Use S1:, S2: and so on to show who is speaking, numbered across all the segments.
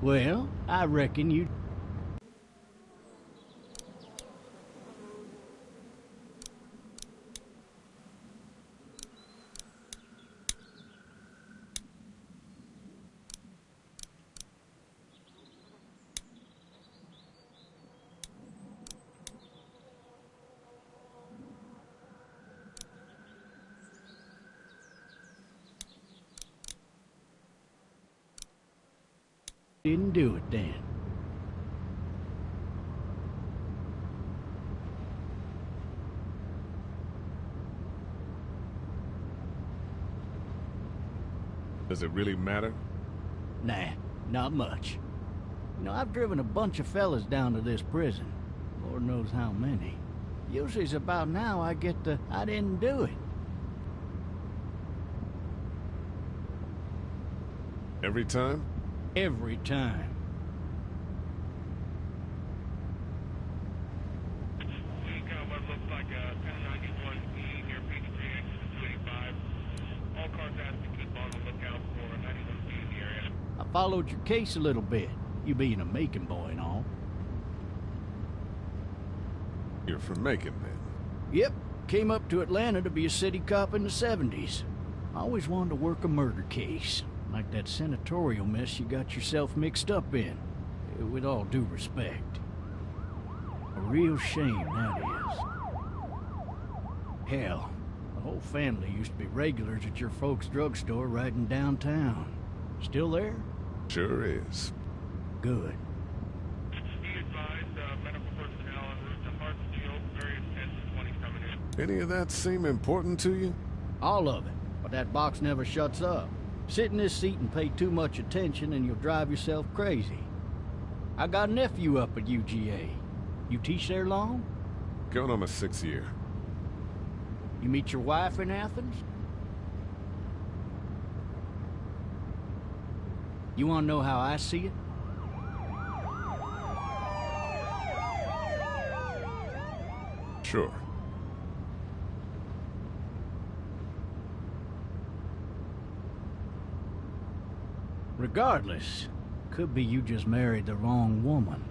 S1: Well, I reckon you... didn't do it then.
S2: Does it really matter?
S1: Nah, not much. You know, I've driven a bunch of fellas down to this prison. Lord knows how many. Usually it's about now I get the, I didn't do it.
S2: Every time?
S1: Every time.
S3: We got what looks like a 1091E near Peachtree exit 285. All cars have to keep on the lookout for a 91B in the area.
S1: I followed your case a little bit, you being a Macon boy and all.
S2: You're from Macon, then?
S1: Yep, came up to Atlanta to be a city cop in the 70s. I always wanted to work a murder case. Like that senatorial mess you got yourself mixed up in. With all due respect. A real shame, that is. Hell, the whole family used to be regulars at your folks' drugstore right in downtown. Still there?
S2: Sure is.
S1: Good.
S3: Be advised, medical personnel en route to Hartsfield, various 10 to 20 coming in.
S2: Any of that seem important to you?
S1: All of it. But that box never shuts up. Sit in this seat and pay too much attention and you'll drive yourself crazy. I got a nephew up at UGA. You teach there long?
S2: Going on my 6th year.
S1: You meet your wife in Athens? You want to know how I see it?
S2: Sure.
S1: Regardless, could be you just married the wrong woman.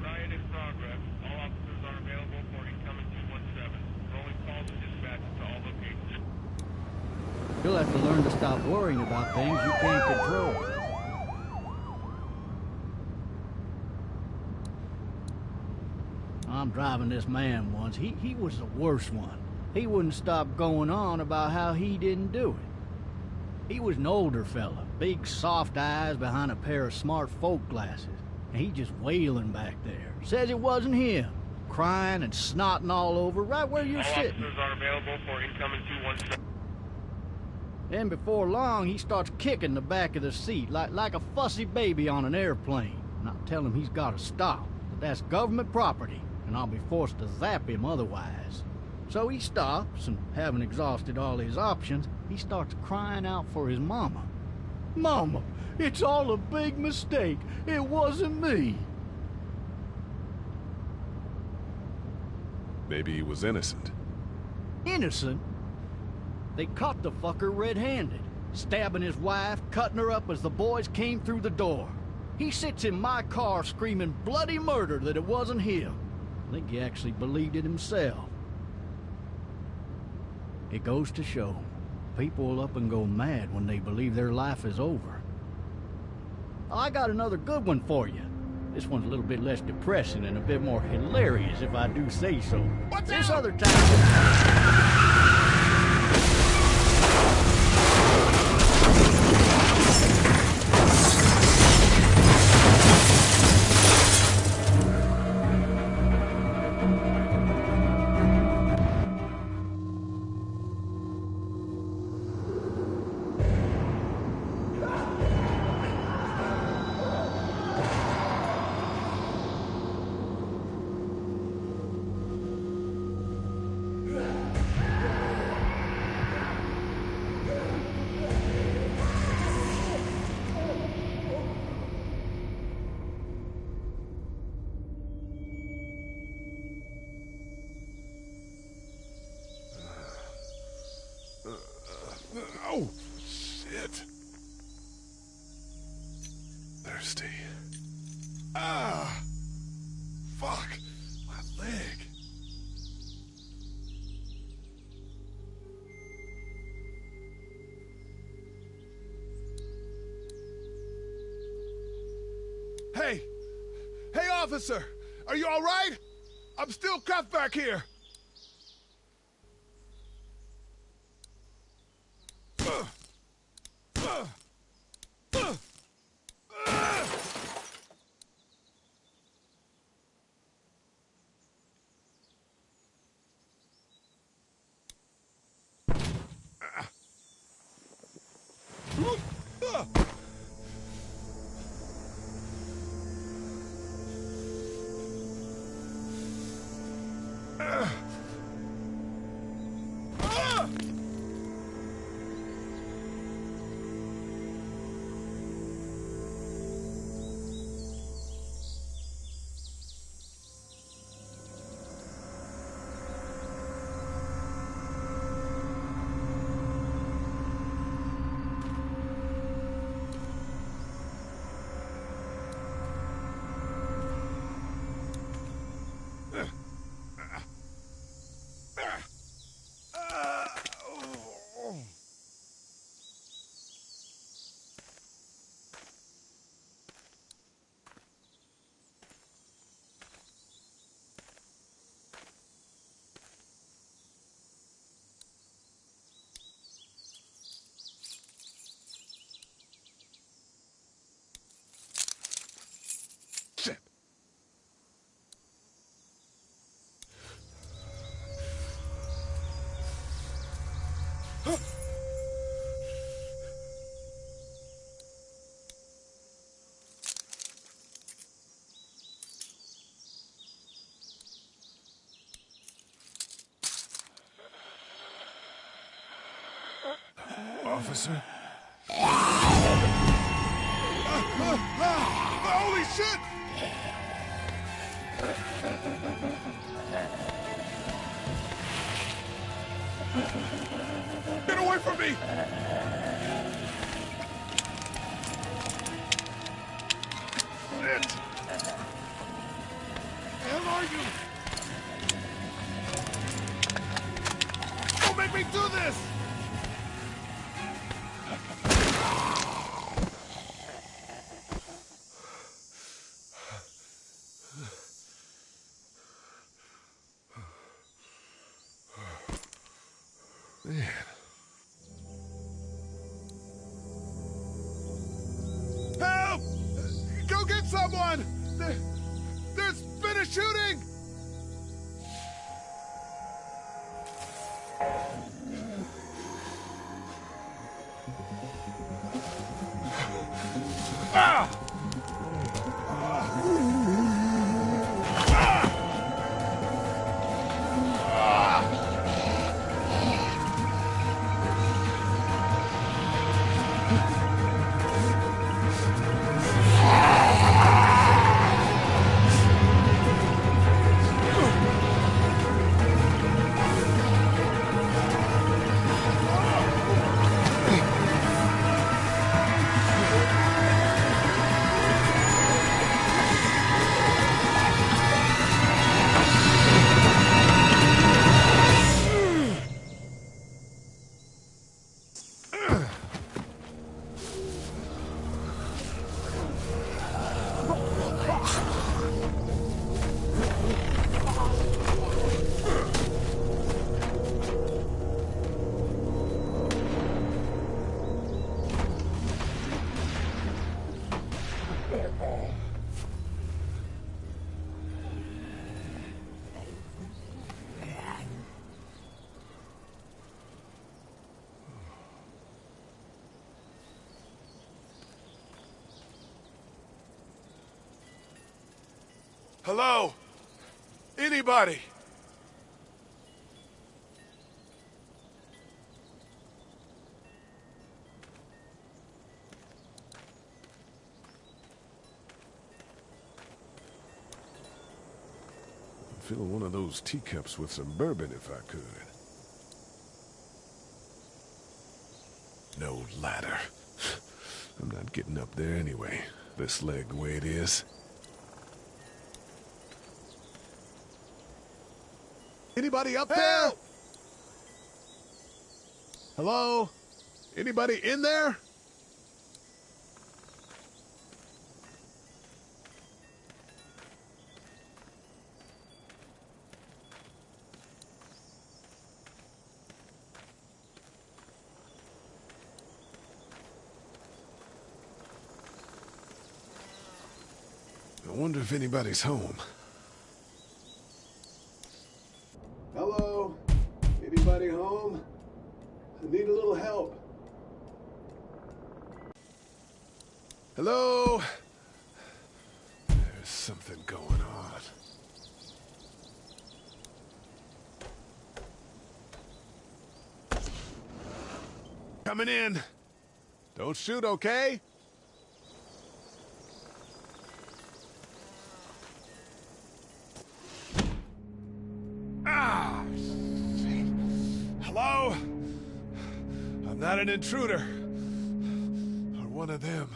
S3: Riot in progress. All officers are available for incoming 217. Rolling calls and dispatches to all locations.
S1: You'll have to learn to stop worrying about things you can't control. I'm driving this man once. He was the worst one. He wouldn't stop going on about how he didn't do it. He was an older fella, big soft eyes behind a pair of smart folk glasses. And he just wailing back there. Says it wasn't him. Crying and snotting all over right where you're
S3: All
S1: sitting.
S3: officers are available for incoming 217.
S1: Then before long, he starts kicking the back of the seat like a fussy baby on an airplane. And I tell him he's got to stop, that that's government property, and I'll be forced to zap him otherwise. So he stops, and having exhausted all his options, he starts crying out for his mama. Mama, it's all a big mistake. It wasn't me.
S2: Maybe he was innocent.
S1: Innocent? They caught the fucker red-handed, stabbing his wife, cutting her up as the boys came through the door. He sits in my car screaming bloody murder that it wasn't him. I think he actually believed it himself. It goes to show, people will up and go mad when they believe their life is over. I got another good one for you. This one's a little bit less depressing and a bit more hilarious, if I do say so. What's this other time?
S4: Officer, are you all right? I'm still cuffed back here.
S2: Officer?
S4: Holy shit! Get away from me! Shit! Where the hell are you? Don't make me do this!
S2: Man.
S4: Help! Go get someone! There's been a shooting! Ah! Hello? Anybody?
S2: I'd fill one of those teacups with some bourbon if I could. No ladder. I'm not getting up there anyway. This leg the way it is.
S4: Anybody up there? Hello? Anybody in there?
S2: wonder if anybody's home.
S5: Hello? Anybody home? I need a little help.
S2: Hello? There's something going on. Coming in. Don't shoot, okay? Ah! Shit. Hello? I'm not an intruder. Or one of them.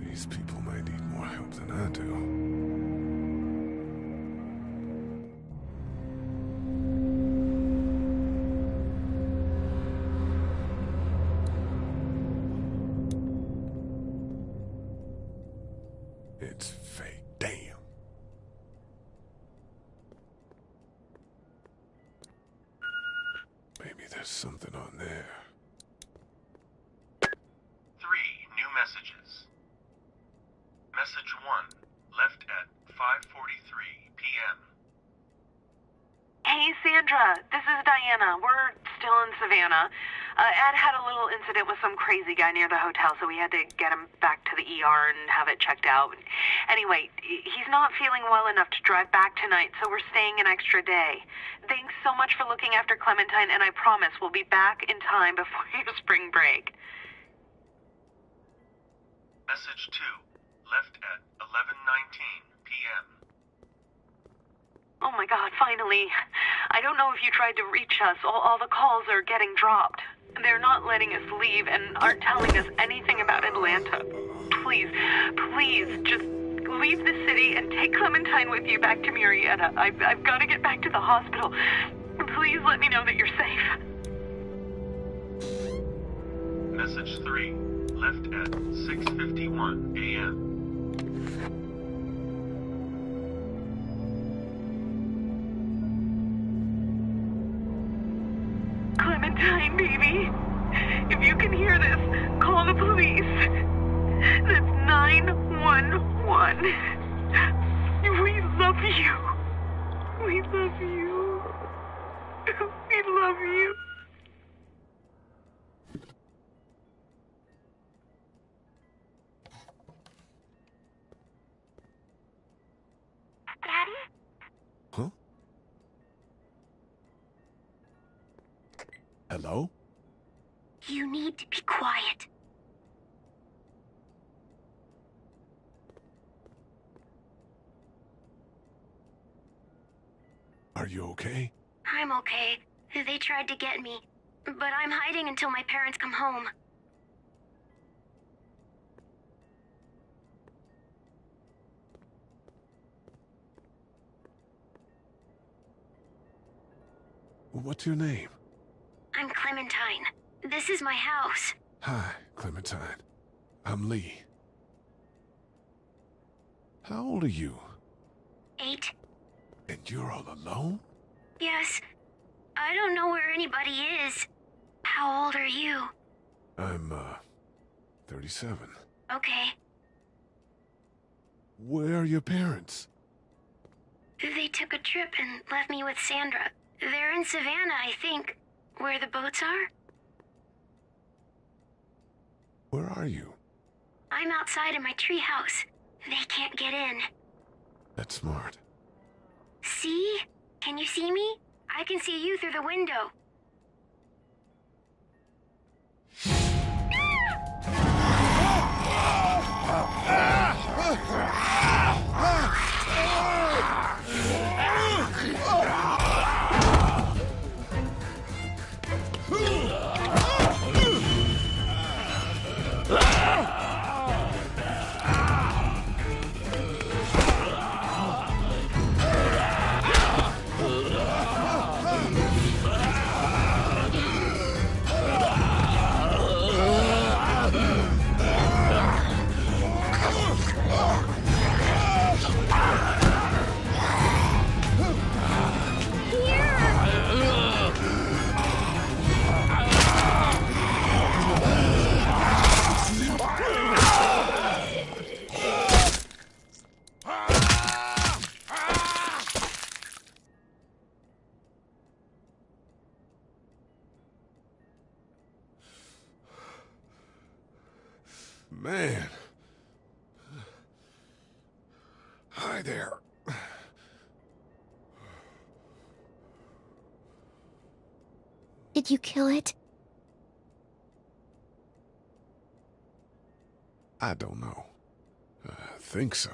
S2: These people might need more help than I do. It's fake. Damn. Maybe there's something on there.
S6: 3 new messages. Message 1, left at 5:43 p.m.
S7: Hey, Sandra, this is Diana. We're still in Savannah. Ed had a little incident with some crazy guy near the hotel, so we had to get him back to the ER and have it checked out. Anyway, he's not feeling well enough to drive back tonight, so we're staying an extra day. Thanks so much for looking after Clementine, and I promise we'll be back in time before your spring break.
S6: Message 2, left at 11:19 p.m.
S7: Oh my God, finally. I don't know if you tried to reach us. All the calls are getting dropped. They're not letting us leave and aren't telling us anything about Atlanta. Please, just leave the city and take Clementine with you back to Murrieta. I've got to get back to the hospital. Please let me know that you're safe.
S6: Message 3, left at 6:51 a.m.
S7: Clementine, baby. If you can hear this, call the police. That's 911. We love you. We love you. We love you.
S8: Daddy?
S2: Huh? Hello?
S8: You need to be quiet.
S2: Are you okay?
S8: I'm okay. They tried to get me, but I'm hiding until my parents come home.
S2: What's your name?
S8: I'm Clementine. This is my house.
S2: Hi, Clementine. I'm Lee. How old are you?
S8: 8.
S2: And you're all alone?
S8: Yes. I don't know where anybody is. How old are you?
S2: I'm, 37.
S8: Okay.
S2: Where are your parents?
S8: They took a trip and left me with Sandra. They're in Savannah, I think. Where the boats are?
S2: Where are you?
S8: I'm outside in my treehouse. They can't get in.
S2: That's smart.
S8: See? Can you see me? I can see you through the window.
S2: man. Hi there.
S8: Did you kill it?
S2: I don't know. I think so.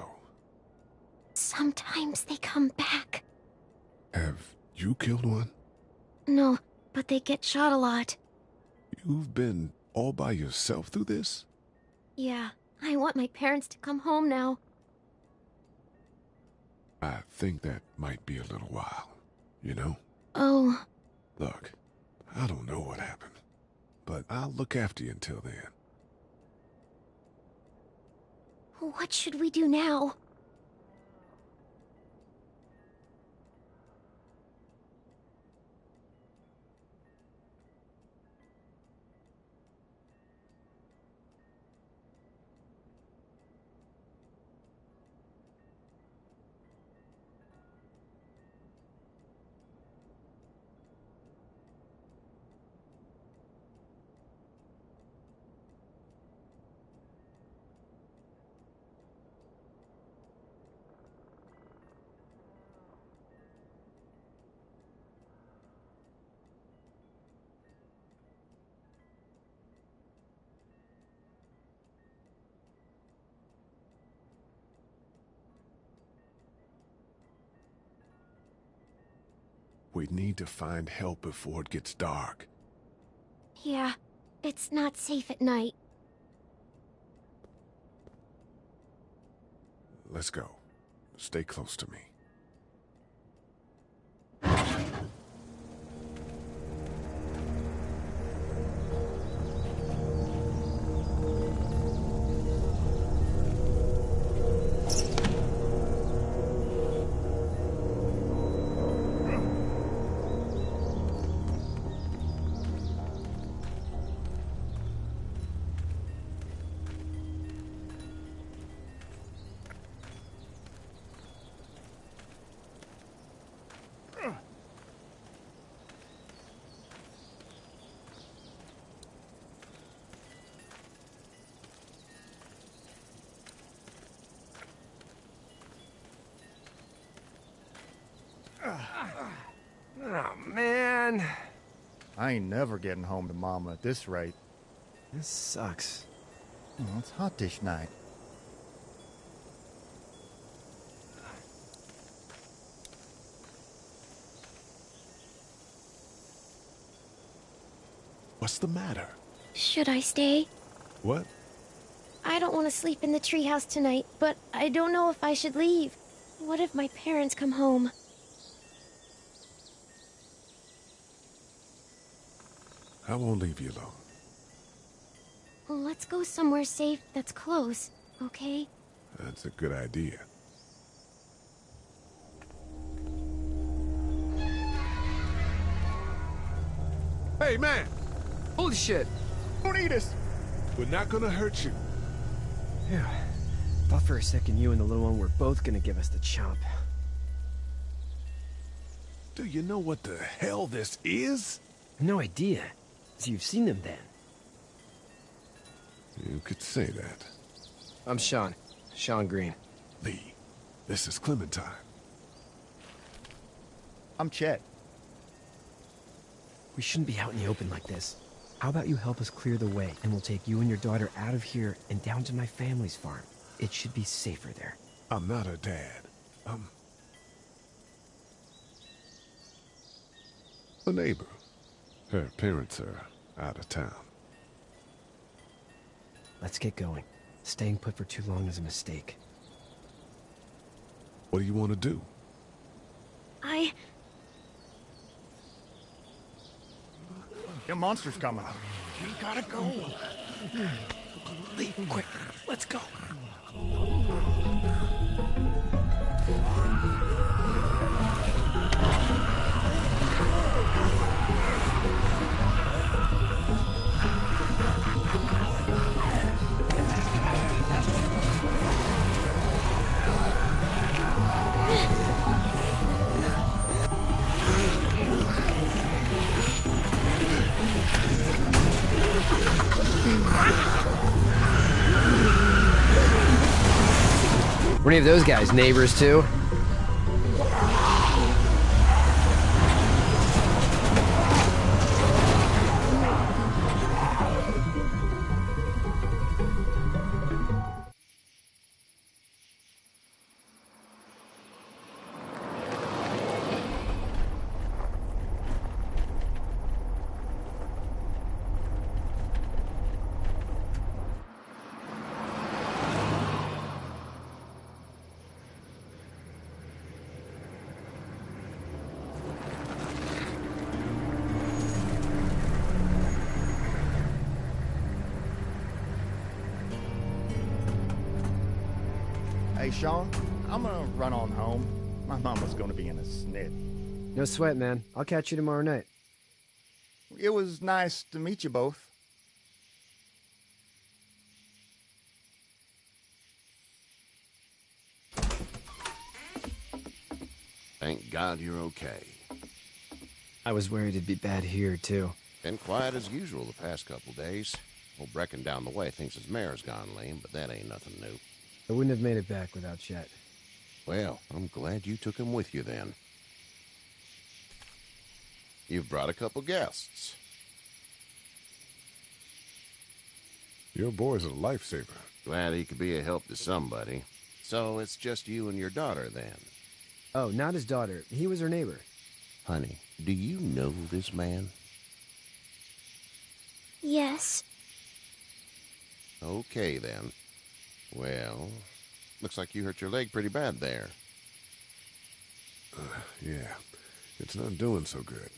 S8: Sometimes they come back.
S2: Have you killed one?
S8: No, but they get shot a lot.
S2: You've been all by yourself through this?
S8: Yeah, I want my parents to come home now.
S2: I think that might be a little while, you know?
S8: Oh.
S2: Look, I don't know what happened, but I'll look after you until then.
S8: What should we do now?
S2: We need to find help before it gets dark.
S8: Yeah, it's not safe at night.
S2: Let's go. Stay close to me.
S9: Oh, man.
S10: I ain't never getting home to Mama at this rate.
S9: This sucks.
S10: Oh, it's hot dish night.
S2: What's the matter?
S8: Should I stay?
S2: What?
S8: I don't want to sleep in the treehouse tonight, but I don't know if I should leave. What if my parents come home?
S2: I won't leave you alone.
S8: Let's go somewhere safe that's close, okay?
S2: That's a good idea. Hey, man!
S9: Holy shit!
S10: Don't eat us!
S2: We're not gonna hurt you.
S9: Yeah. Thought for a second you and the little one were both gonna give us the chomp.
S2: Do you know what the hell this is?
S9: No idea. So you've seen them then?
S2: You could say that.
S9: I'm Sean. Sean Green.
S2: Lee, this is Clementine.
S10: I'm Chet.
S9: We shouldn't be out in the open like this. How about you help us clear the way, and we'll take you and your daughter out of here and down to my family's farm. It should be safer there.
S2: I'm not her dad. I'm a neighbor. Her parents are out of town.
S9: Let's get going. Staying put for too long is a mistake.
S2: What do you want to do?
S10: Your monster's coming. We gotta go.
S9: Lee, quick, let's go. Were any of those guys neighbors, too?
S10: Hey, Sean, I'm gonna run on home. My mama's gonna be in a snit.
S9: No sweat, man. I'll catch you tomorrow night.
S10: It was nice to meet you both.
S11: Thank God you're okay.
S9: I was worried it'd be bad here, too.
S11: Been quiet as usual the past couple days. Old Brecken down the way thinks his mare's gone lame, but that ain't nothing new.
S9: I wouldn't have made it back without Chet.
S11: Well, I'm glad you took him with you then. You've brought a couple guests.
S2: Your boy's a lifesaver.
S11: Glad he could be a help to somebody. So it's just you and your daughter then?
S9: Oh, not his daughter. He was her neighbor.
S11: Honey, do you know this man?
S8: Yes.
S11: Okay then. Well, looks like you hurt your leg pretty bad there.
S2: Yeah, it's not doing so good.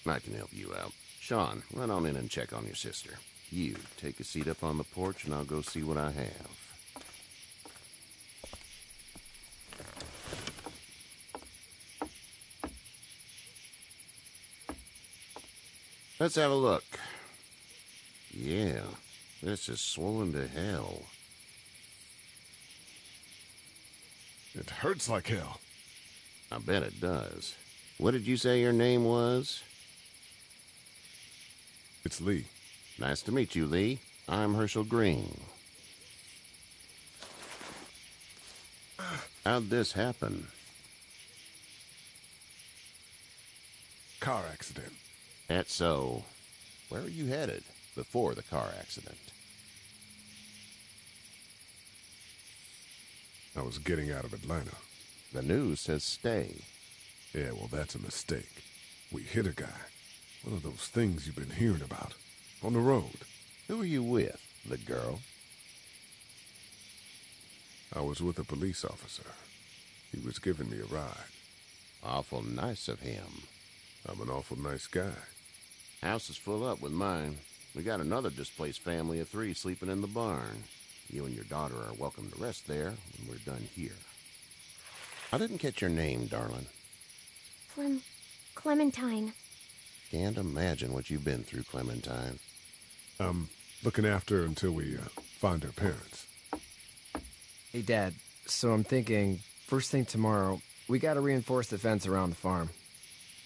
S11: I can help you out. Sean, run on in and check on your sister. You, take a seat up on the porch and I'll go see what I have. Let's have a look. Yeah, this is swollen to hell.
S2: It hurts like hell.
S11: I bet it does. What did you say your name was?
S2: It's Lee.
S11: Nice to meet you, Lee. I'm Herschel Green. How'd this happen?
S2: Car accident.
S11: That's so. Where are you headed before the car accident?
S2: I was getting out of Atlanta.
S11: The news says stay.
S2: Yeah, well, that's a mistake. We hit a guy. One of those things you've been hearing about. On the road.
S11: Who are you with? The girl?
S2: I was with a police officer. He was giving me a ride.
S11: Awful nice of him.
S2: I'm an awful nice guy.
S11: House is full up with mine. We got another displaced family of 3 sleeping in the barn. You and your daughter are welcome to rest there when we're done here. I didn't catch your name, darling.
S8: Clementine.
S11: Can't imagine what you've been through, Clementine.
S2: I'm looking after her until we find her parents.
S9: Hey, Dad. So I'm thinking, first thing tomorrow, we gotta reinforce the fence around the farm.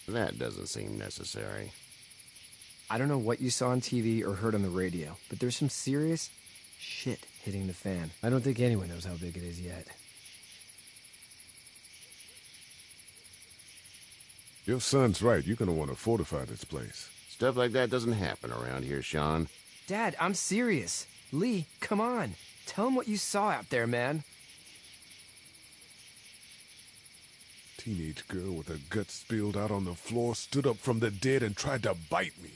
S11: That doesn't seem necessary.
S9: I don't know what you saw on TV or heard on the radio, but there's some serious shit hitting the fan. I don't think anyone knows how big it is yet.
S2: Your son's right. You're gonna want to fortify this place.
S11: Stuff like that doesn't happen around here, Sean.
S9: Dad, I'm serious. Lee, come on. Tell him what you saw out there, man.
S2: Teenage girl with her guts spilled out on the floor stood up from the dead and tried to bite me.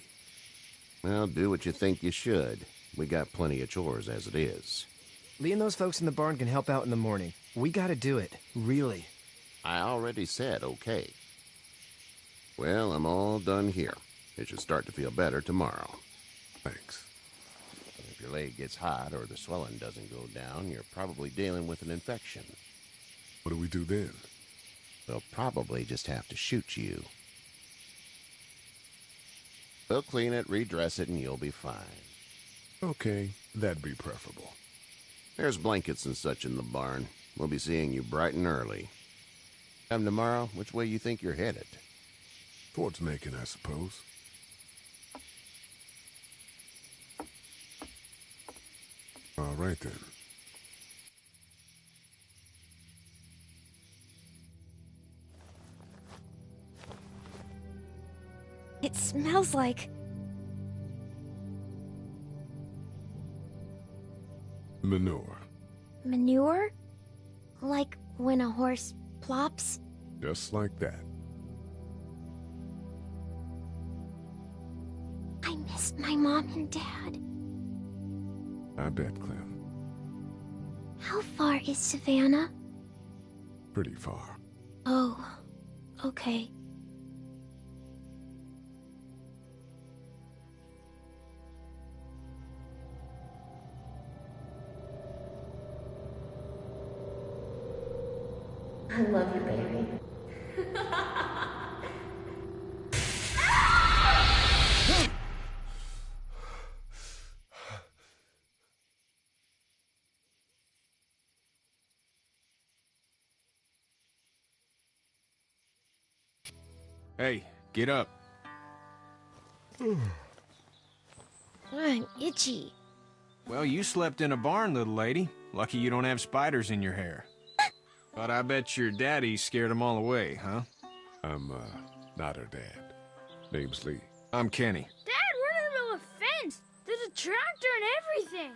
S11: Well, do what you think you should. We got plenty of chores as it is.
S9: Lee and those folks in the barn can help out in the morning. We gotta do it. Really.
S11: I already said okay. Well, I'm all done here. It should start to feel better tomorrow.
S2: Thanks.
S11: If your leg gets hot or the swelling doesn't go down, you're probably dealing with an infection.
S2: What do we do then?
S11: They'll probably just have to shoot you. They'll clean it, redress it, and you'll be fine.
S2: Okay, that'd be preferable.
S11: There's blankets and such in the barn. We'll be seeing you bright and early. Come tomorrow, which way you think you're headed?
S2: Towards Macon, I suppose. All right, then.
S8: It smells like...
S2: Manure.
S8: manure? Like when a horse plops?
S2: Just like that.
S8: I miss my mom and dad.
S2: I bet, Clem.
S8: How far is Savannah?
S2: Pretty far.
S8: Oh, okay.
S12: I love you, baby.
S13: Hey, get up.
S8: I'm itchy.
S13: Well, you slept in a barn, little lady. Lucky you don't have spiders in your hair. But I bet your daddy scared them all away, huh?
S2: I'm, not her dad. Name's Lee.
S13: I'm Kenny.
S14: Dad, we're in the middle of a fence. There's a tractor and everything.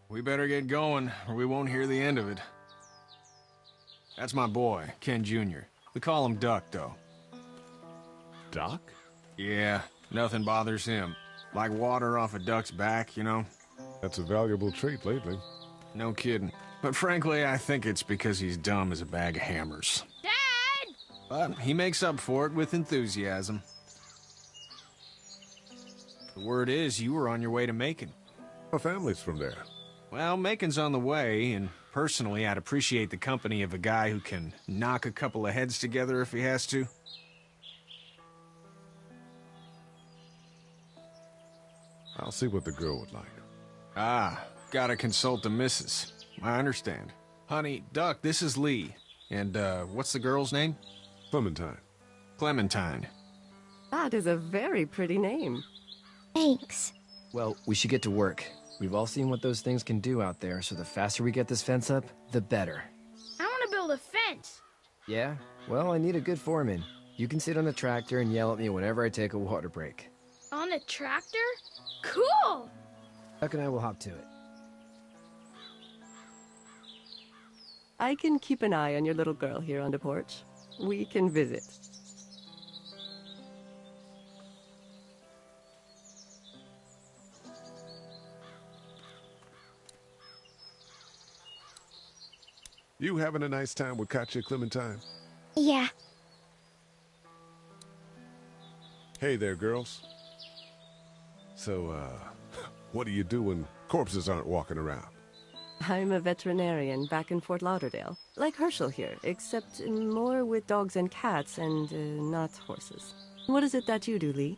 S13: We better get going, or we won't hear the end of it. That's my boy, Ken Jr. We call him Duck, though.
S2: Doc?
S13: Yeah, nothing bothers him. Like water off a duck's back, you know?
S2: That's a valuable trait lately.
S13: No kidding. But frankly, I think it's because he's dumb as a bag of hammers.
S14: Dad!
S13: But he makes up for it with enthusiasm. The word is you were on your way to Macon.
S2: Our family's from there.
S13: Well, Macon's on the way, and personally, I'd appreciate the company of a guy who can knock a couple of heads together if he has to.
S2: I'll see what the girl would like.
S13: Ah, gotta consult the missus. I understand. Honey, Duck, this is Lee. And, what's the girl's name?
S2: Clementine.
S13: Clementine.
S15: That is a very pretty name.
S8: Thanks.
S9: Well, we should get to work. We've all seen what those things can do out there, so the faster we get this fence up, the better.
S14: I want to build a fence.
S9: Yeah? Well, I need a good foreman. You can sit on the tractor and yell at me whenever I take a water break.
S14: On a tractor? Cool!
S9: Duck and I will hop to it.
S15: I can keep an eye on your little girl here on the porch. We can visit.
S2: You having a nice time with Katya, Clementine?
S8: Yeah.
S2: Hey there, girls. So, what do you do when corpses aren't walking around?
S15: I'm a veterinarian back in Fort Lauderdale. Like Herschel here, except more with dogs and cats and not horses. What is it that you do, Lee?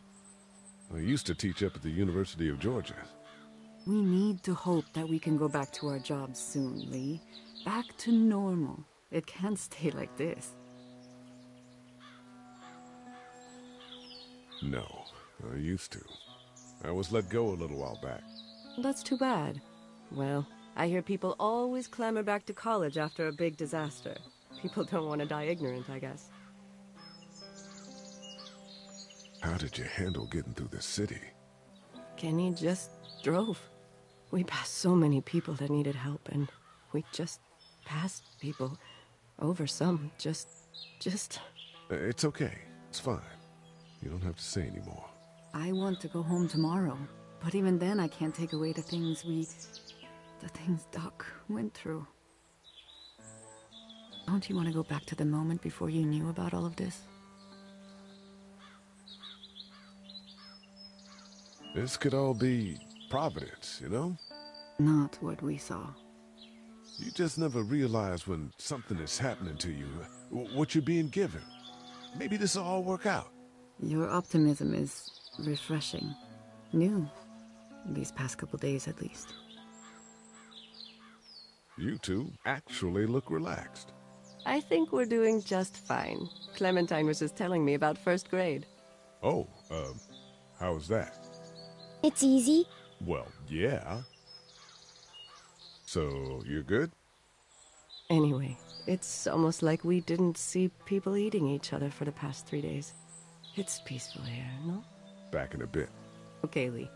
S2: I used to teach up at the University of Georgia.
S16: We need to hope that we can go back to our jobs soon, Lee. Back to normal. It can't stay like this.
S2: No, I used to. I was let go a little while back.
S15: That's too bad. Well, I hear people always clamor back to college after a big disaster. People don't want to die ignorant, I guess.
S2: How did you handle getting through the city?
S15: Kenny just drove. We passed so many people that needed help, and we just passed people over some. Just...
S2: It's okay. It's fine. You don't have to say anymore.
S16: I want to go home tomorrow, but even then I can't take away the things Doc went through. Don't you want to go back to the moment before you knew about all of this?
S2: This could all be Providence, you know?
S16: Not what we saw.
S2: You just never realize when something is happening to you, what you're being given. Maybe this will all work out.
S16: Your optimism is refreshing. New. These past couple days, at least.
S2: You two actually look relaxed.
S15: I think we're doing just fine. Clementine was just telling me about first grade.
S2: Oh, how was that?
S8: It's easy.
S2: Well, yeah. So, you're good?
S15: Anyway, it's almost like we didn't see people eating each other for the past 3 days. It's peaceful here, no?
S2: Back in a bit.
S15: Okay, Lee.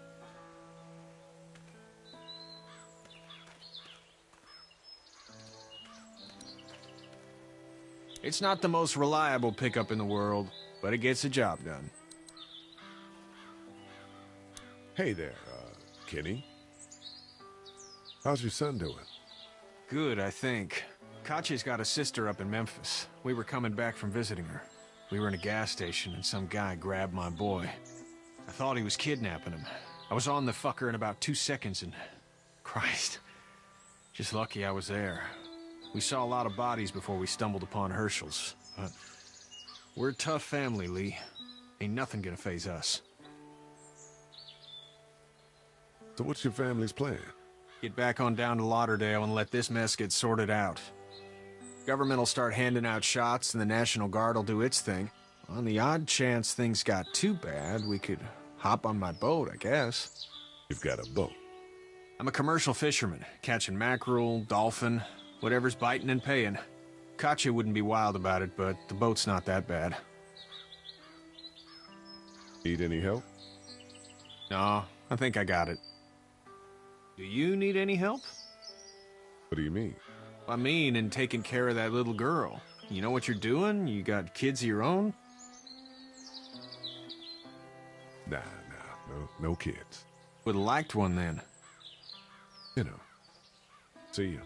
S13: It's not the most reliable pickup in the world, but it gets the job done.
S2: Hey there, Kenny. How's your son doing?
S13: Good, I think. Katya's got a sister up in Memphis. We were coming back from visiting her. We were in a gas station and some guy grabbed my boy. I thought he was kidnapping him. I was on the fucker in about 2 seconds and... Christ. Just lucky I was there. We saw a lot of bodies before we stumbled upon Herschel's. But we're a tough family, Lee. Ain't nothing gonna faze us.
S2: So what's your family's plan?
S13: Get back on down to Lauderdale and let this mess get sorted out. Government will start handing out shots and the National Guard will do its thing. On the odd chance things got too bad, we could hop on my boat, I guess.
S2: You've got a boat?
S13: I'm a commercial fisherman, catching mackerel, dolphin, whatever's biting and paying. Katya wouldn't be wild about it, but the boat's not that bad.
S2: Need any help?
S13: No, I think I got it. Do you need any help?
S2: What do you mean?
S13: I mean, in taking care of that little girl. You know what you're doing? You got kids of your own?
S2: Nah, no kids.
S13: Would've liked one then.
S2: You know. See you.